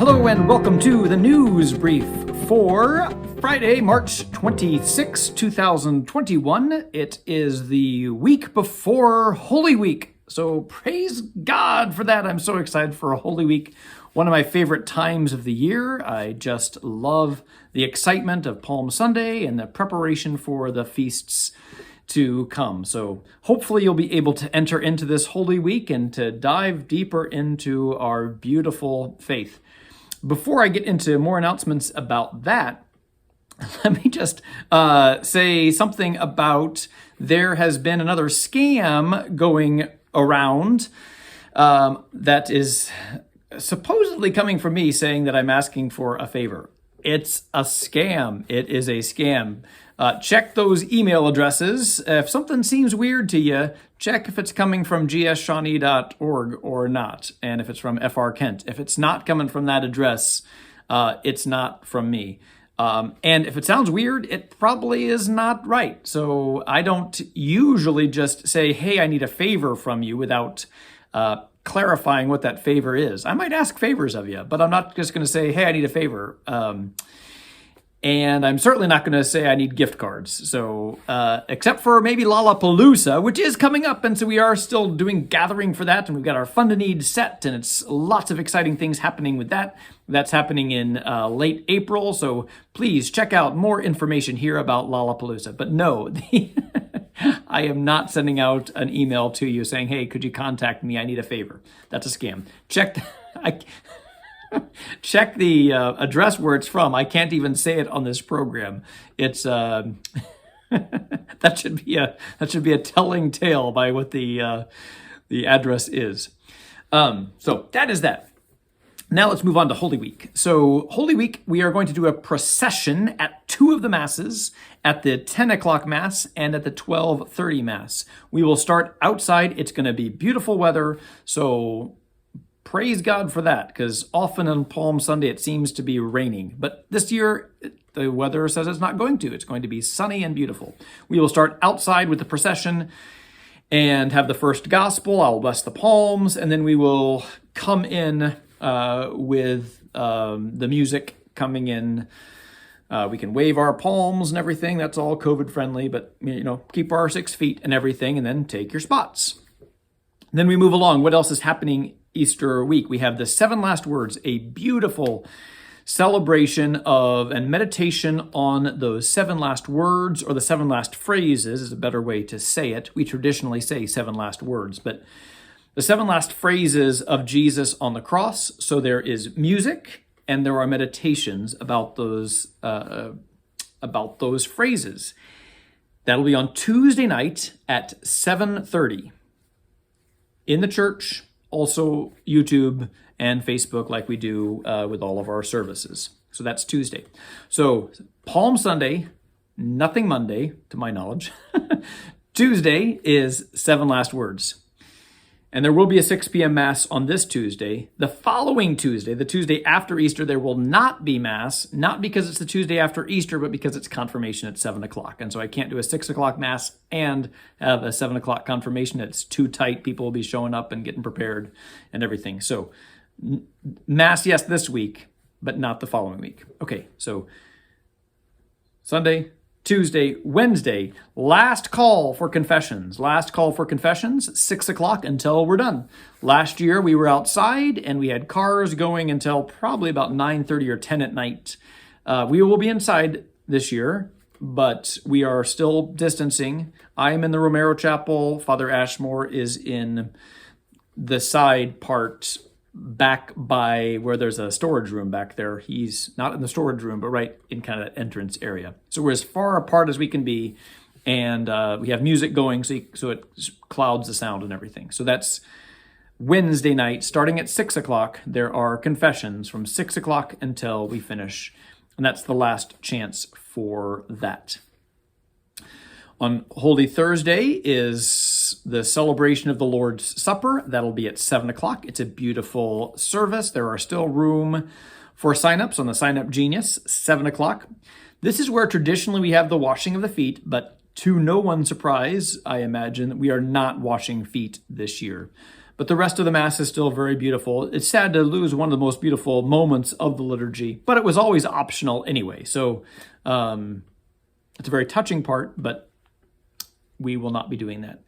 Hello and welcome to the Newsbrief for Friday, March 26, 2021. It is the week before Holy Week. So praise God for that. I'm so excited for a Holy Week. One of my favorite times of the year. I just love the excitement of Palm Sunday and the preparation for the feasts to come. So hopefully you'll be able to enter into this Holy Week and to dive deeper into our beautiful faith. Before I get into more announcements about that, let me just say something about there has been another scam going around that is supposedly coming from me saying that I'm asking for a favor. It's a scam. It is a scam. Check those email addresses. If something seems weird to you, check if it's coming from gshawnee.org or not, and if it's from FR Kent. If it's not coming from that address, it's not from me. And if it sounds weird, it probably is not right. So I don't usually just say, hey, I need a favor from you without clarifying what that favor is. I might ask favors of you, but I'm not just going to say, hey, I need a favor. And I'm certainly not going to say I need gift cards. So, except for maybe Lollapalooza, which is coming up. And so we are still doing gathering for that. And we've got our Fund a Need set. And it's lots of exciting things happening with that. That's happening in late April. So please check out more information here about Lollapalooza. But no, I am not sending out an email to you saying, hey, could you contact me? I need a favor. That's a scam. Check the address where it's from. I can't even say it on this program. It's that should be a telling tale by what the address is. So that is that. Now let's move on to Holy Week. So Holy Week, we are going to do a procession at two of the masses, at the 10 o'clock mass and at the 12:30 mass. We will start outside. It's going to be beautiful weather. So praise God for that, because often on Palm Sunday it seems to be raining. But this year, the weather says it's not going to. It's going to be sunny and beautiful. We will start outside with the procession and have the first gospel. I'll bless the palms, and then we will come in with the music coming in. We can wave our palms and everything. That's all COVID friendly, but keep our 6 feet and everything, and then take your spots. Then we move along. What else is happening Easter week? We have the 7 last words, a beautiful celebration of and meditation on those 7 last words, or the 7 last phrases is a better way to say it. We traditionally say 7 last words, but the 7 last phrases of Jesus on the cross. So there is music and there are meditations about those phrases. That'll be on Tuesday night at 7:30 in the church. Also YouTube and Facebook, like we do with all of our services. So that's Tuesday. So Palm Sunday, nothing Monday, to my knowledge. Tuesday is 7 last words. And there will be a 6 p.m. Mass on this Tuesday. The following Tuesday, the Tuesday after Easter, there will not be Mass, not because it's the Tuesday after Easter, but because it's confirmation at 7 o'clock. And so I can't do a 6 o'clock Mass and have a 7 o'clock confirmation. It's too tight. People will be showing up and getting prepared and everything. So Mass, yes, this week, but not the following week. Okay, so Sunday, Tuesday, Wednesday, last call for confessions. Last call for confessions, 6 o'clock until we're done. Last year we were outside and we had cars going until probably about 9:30 or 10 at night. We will be inside this year, but we are still distancing. I am in the Romero Chapel. Father Ashmore is in the side part back by where there's a storage room back there. He's not in the storage room, but right in kind of that entrance area. So we're as far apart as we can be, and we have music going so it clouds the sound and everything. So that's Wednesday night, starting at 6 o'clock. There are confessions from 6 o'clock until we finish, and that's the last chance for that. On Holy Thursday is the celebration of the Lord's Supper. That'll be at 7 o'clock. It's a beautiful service. There are still room for signups on the Sign Up Genius, 7 o'clock. This is where traditionally we have the washing of the feet, but to no one's surprise, I imagine, we are not washing feet this year. but the rest of the Mass is still very beautiful. It's sad to lose one of the most beautiful moments of the liturgy, but it was always optional anyway. So it's a very touching part, but we will not be doing that.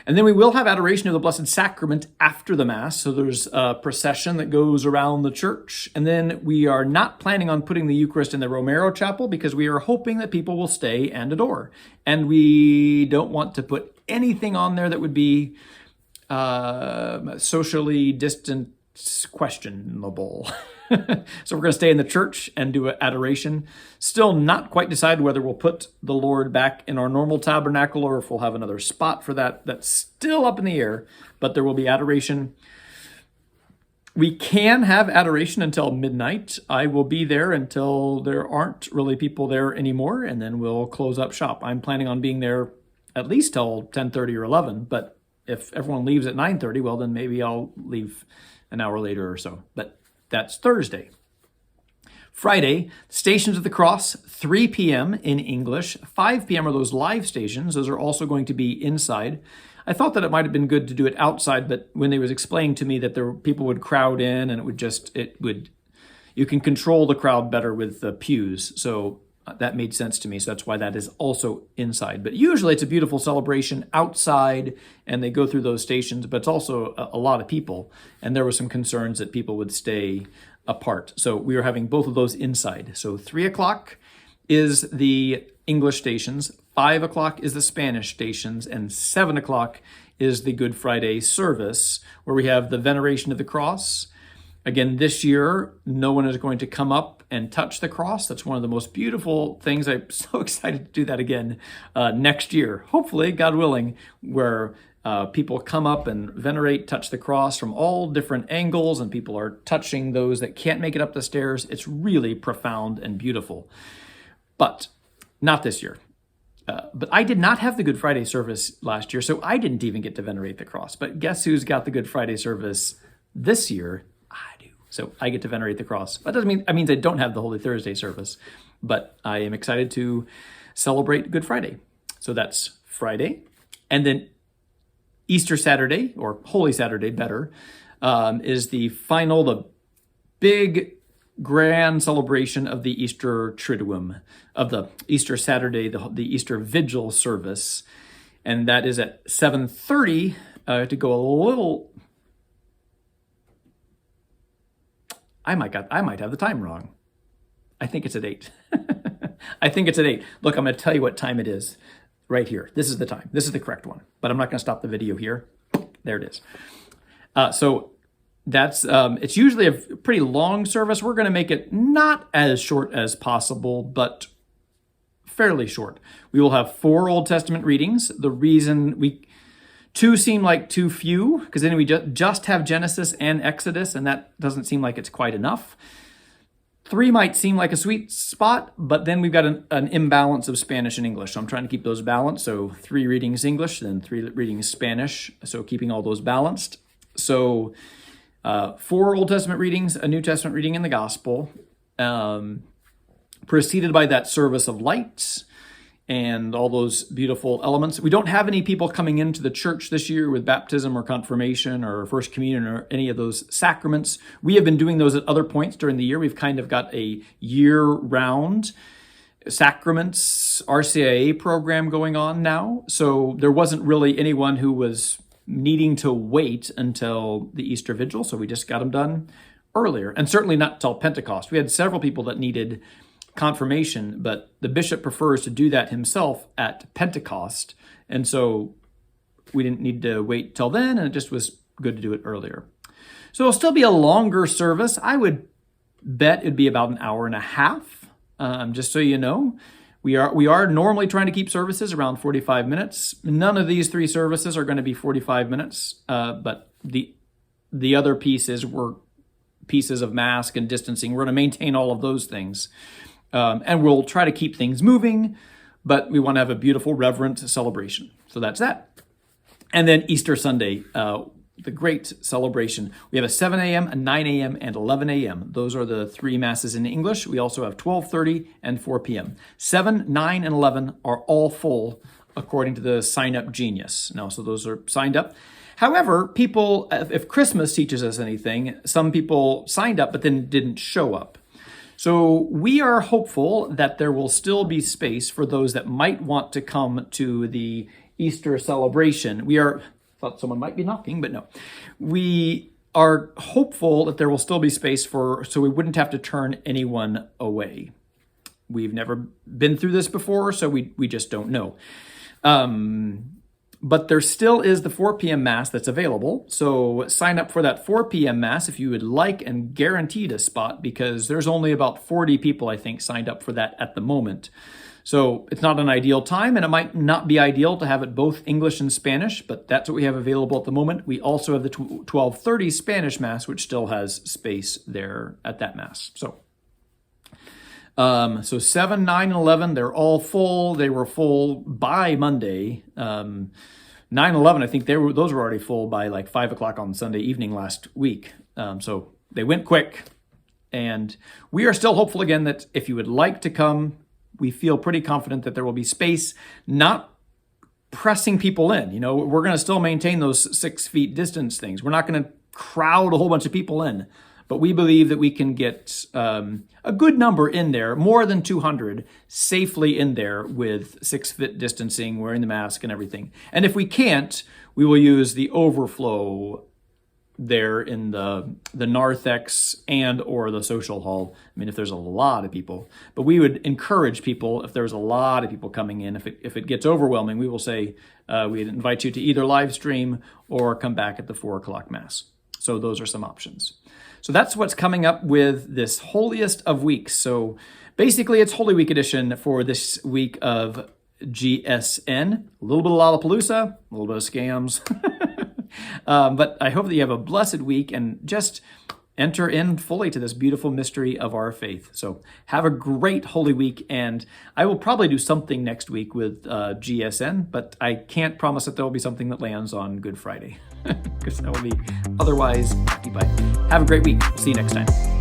And then we will have adoration of the Blessed Sacrament after the Mass. So there's a procession that goes around the church. And then we are not planning on putting the Eucharist in the Romero Chapel because we are hoping that people will stay and adore. And we don't want to put anything on there that would be socially distant, questionable. So we're going to stay in the church and do adoration. Still not quite decided whether we'll put the Lord back in our normal tabernacle or if we'll have another spot for that. That's still up in the air, but there will be adoration. We can have adoration until midnight. I will be there until there aren't really people there anymore, and then we'll close up shop. I'm planning on being there at least till 10:30 or 11, but if everyone leaves at 9:30, well, then maybe I'll leave an hour later or so. But that's Thursday. Friday, Stations of the Cross, 3 p.m. in English. 5 p.m. are those live stations. Those are also going to be inside. I thought that it might have been good to do it outside, but when they was explaining to me that people would crowd in and you can control the crowd better with the pews. So that made sense to me. So that's why that is also inside. But usually it's a beautiful celebration outside and they go through those stations, but it's also a lot of people. And there were some concerns that people would stay apart. So we are having both of those inside. So 3 o'clock is the English stations, 5 o'clock is the Spanish stations, and 7 o'clock is the Good Friday service where we have the veneration of the cross. Again, this year, no one is going to come up and touch the cross. That's one of the most beautiful things. I'm so excited to do that again next year. Hopefully, God willing, where people come up and venerate, touch the cross from all different angles, and people are touching those that can't make it up the stairs. It's really profound and beautiful. But not this year. But I did not have the Good Friday service last year, so I didn't even get to venerate the cross. But guess who's got the Good Friday service this year? So I get to venerate the cross. That doesn't mean, I don't have the Holy Thursday service, but I am excited to celebrate Good Friday. So that's Friday. And then Easter Saturday, or Holy Saturday better, is the big grand celebration of the Easter Triduum, of the Easter Saturday, the Easter Vigil service. And that is at 7:30 to go a little... I might have the time wrong. I think it's at 8. I think it's at 8. Look, I'm going to tell you what time it is right here. This is the time. This is the correct one. But I'm not going to stop the video here. There it is. So that's it's usually a pretty long service. We're going to make it not as short as possible, but fairly short. We will have 4 Old Testament readings. The reason 2 seem like too few, because then we just have Genesis and Exodus, and that doesn't seem like it's quite enough. 3 might seem like a sweet spot, but then we've got an imbalance of Spanish and English. So I'm trying to keep those balanced. So 3 readings English, then 3 readings Spanish. So keeping all those balanced. So 4 Old Testament readings, a New Testament reading in the Gospel, preceded by that service of lights, and all those beautiful elements. We don't have any people coming into the church this year with baptism or confirmation or First Communion or any of those sacraments. We have been doing those at other points during the year. We've kind of got a year-round sacraments RCIA program going on now. So there wasn't really anyone who was needing to wait until the Easter Vigil, so we just got them done earlier. And certainly not till Pentecost. We had several people that needed confirmation, but the bishop prefers to do that himself at Pentecost. And so we didn't need to wait till then, and it just was good to do it earlier. So it'll still be a longer service. I would bet it'd be about an hour and a half, just so you know. We are normally trying to keep services around 45 minutes. None of these 3 services are going to be 45 minutes, but the other pieces were pieces of mask and distancing. We're going to maintain all of those things. And we'll try to keep things moving, but we want to have a beautiful, reverent celebration. So that's that. And then Easter Sunday, the great celebration. We have a 7 a.m., a 9 a.m., and 11 a.m. Those are the 3 masses in English. We also have 12:30 and 4 p.m. 7, 9, and 11 are all full according to the Sign Up Genius. Now, so those are signed up. However, people, if Christmas teaches us anything, some people signed up but then didn't show up. So we are hopeful that there will still be space for those that might want to come to the Easter celebration. Thought someone might be knocking, but no. We are hopeful that there will still be space so we wouldn't have to turn anyone away. We've never been through this before, so we just don't know. But there still is the 4 p.m. Mass that's available. So sign up for that 4 p.m. Mass if you would like and guaranteed a spot, because there's only about 40 people, I think, signed up for that at the moment. So it's not an ideal time, and it might not be ideal to have it both English and Spanish, but that's what we have available at the moment. We also have the 12:30 Spanish Mass, which still has space there at that Mass. So 7, 9, and 11, they're all full. They were full by Monday. 9, 11, I think those were already full by like 5 o'clock on Sunday evening last week. So they went quick. And we are still hopeful again that if you would like to come, we feel pretty confident that there will be space, not pressing people in. You know, we're going to still maintain those 6 feet distance things. We're not going to crowd a whole bunch of people in. But we believe that we can get a good number in there, more than 200, safely in there with 6 foot distancing, wearing the mask and everything. And if we can't, we will use the overflow there in the narthex and or the social hall. I mean, if there's a lot of people. But we would encourage people, if there's a lot of people coming in, if it gets overwhelming, we will say we'd invite you to either live stream or come back at the 4 o'clock Mass. So those are some options. So that's what's coming up with this holiest of weeks. So basically it's Holy Week edition for this week of GSN. A little bit of Lollapalooza, a little bit of scams. But I hope that you have a blessed week and just enter in fully to this beautiful mystery of our faith. So have a great Holy Week, and I will probably do something next week with GSN, but I can't promise that there will be something that lands on Good Friday, because that will be otherwise occupied. Have a great week. See you next time.